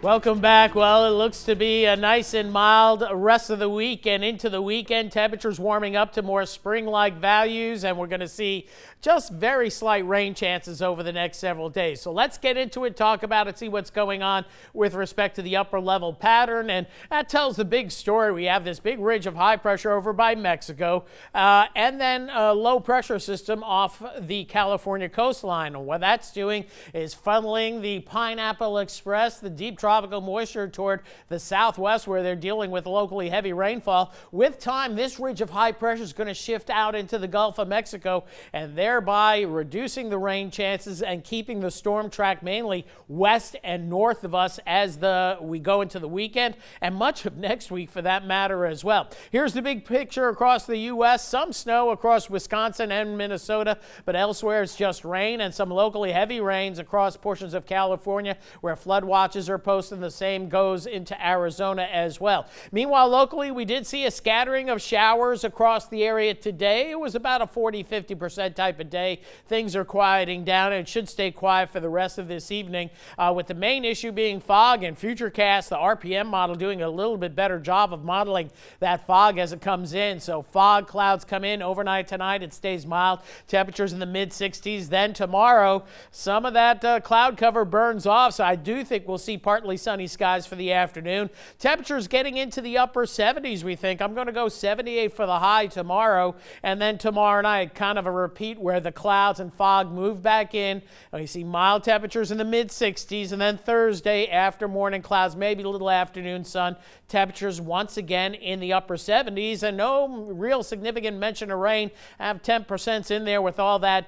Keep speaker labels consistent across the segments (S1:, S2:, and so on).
S1: Welcome back. Well, it looks to be a nice and mild rest of the week and into the weekend. Temperatures warming up to more spring-like values, and we're going to see just very slight rain chances over the next several days. So let's get into it, talk about it, see what's going on with respect to the upper level pattern. And that tells the big story. We have this big ridge of high pressure over by Mexico, and then a low pressure system off the California coastline. And what that's doing is funneling the Pineapple Express, the deep tropical moisture, toward the southwest, where they're dealing with locally heavy rainfall. With time, this ridge of high pressure is going to shift out into the Gulf of Mexico, and thereby reducing the rain chances and keeping the storm track mainly west and north of us as we go into the weekend and much of next week for that matter as well. Here's the big picture across the U.S. Some snow across Wisconsin and Minnesota, but elsewhere it's just rain and some locally heavy rains across portions of California where flood watches are posted. The same goes into Arizona as well. Meanwhile, locally, we did see a scattering of showers across the area today. It was about a 40-50% type of day. Things are quieting down, and it should stay quiet for the rest of this evening, with the main issue being fog and FutureCast, the RPM model, doing a little bit better job of modeling that fog as it comes in. So fog clouds come in overnight tonight. It stays mild. Temperatures in the mid-60s. Then tomorrow, some of that cloud cover burns off, so I do think we'll see partly sunny skies for the afternoon. Temperatures getting into the upper 70s, we think. I'm going to go 78 for the high tomorrow, and then tomorrow night, kind of a repeat where the clouds and fog move back in. We see mild temperatures in the mid-60s, and then Thursday, after morning clouds, maybe a little afternoon sun, temperatures once again in the upper 70s, and no real significant mention of rain. I have 10% in there with all that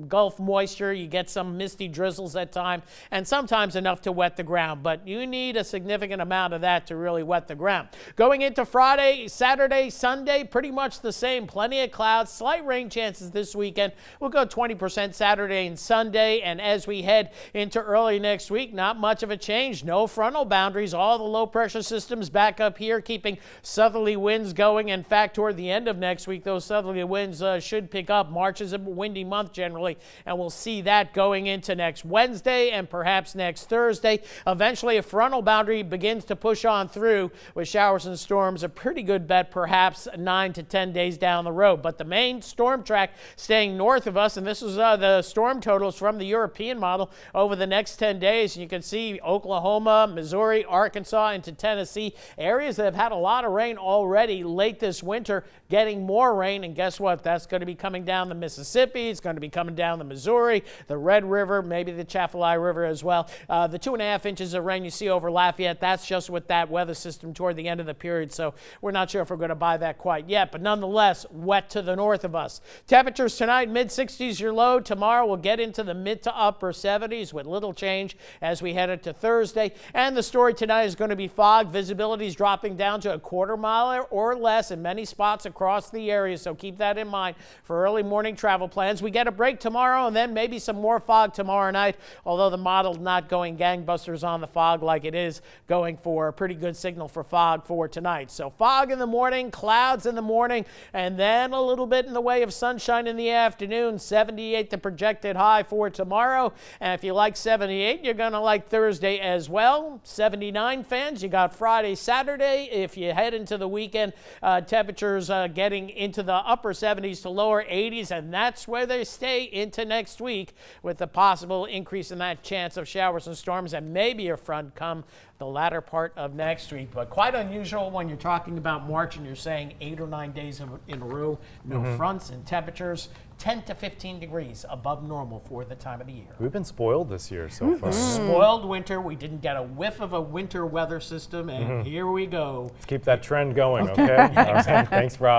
S1: Gulf moisture. You get some misty drizzles at times, and sometimes enough to wet the ground, but you need a significant amount of that to really wet the ground. Going into Friday, Saturday, Sunday, pretty much the same. Plenty of clouds, slight rain chances this weekend. We'll go 20% Saturday and Sunday, and as we head into early next week, not much of a change. No frontal boundaries. All the low pressure systems back up here, keeping southerly winds going. In fact, toward the end of next week, those southerly winds should pick up. March is a windy month generally, and we'll see that going into next Wednesday and perhaps next Thursday. Eventually, a frontal boundary begins to push on through with showers and storms. A pretty good bet, perhaps 9 to 10 days down the road. But the main storm track staying north of us, and this is the storm totals from the European model over the next 10 days. And you can see Oklahoma, Missouri, Arkansas into Tennessee, areas that have had a lot of rain already late this winter, getting more rain. And guess what? That's going to be coming down the Mississippi. It's going to be coming down the Missouri, the Red River, maybe the Chaffalay River as well. The 2.5 inches of rain you see over Lafayette, that's just with that weather system toward the end of the period. So we're not sure if we're going to buy that quite yet, but nonetheless, wet to the north of us. Temperatures tonight, mid-60s your low. Tomorrow we'll get into the mid to upper 70s with little change as we head into Thursday. And the story tonight is going to be fog. Visibility is dropping down to a quarter mile or less in many spots across the area. So keep that in mind for early morning travel plans. We get a break tomorrow and then maybe some more fog tomorrow night, although the model's not going gangbusters on the fog like it is going for a pretty good signal for fog for tonight. So fog in the morning, clouds in the morning, and then a little bit in the way of sunshine in the afternoon. 78 the projected high for tomorrow. And if you like 78, you're going to like Thursday as well. 79 fans, you got Friday, Saturday. If you head into the weekend, temperatures getting into the upper 70s to lower 80s, and that's where they stay into next week with the possible increase in that chance of showers and storms and maybe a front come the latter part of next week. But quite unusual when you're talking about March and you're saying 8 or 9 days in a row, no fronts, and temperatures 10 to 15 degrees above normal for the time of the year.
S2: We've been spoiled this year so far.
S1: Spoiled winter. We didn't get a whiff of a winter weather system, and here we go.
S2: Let's keep that trend going, okay?
S1: Exactly.
S2: Thanks, Rob.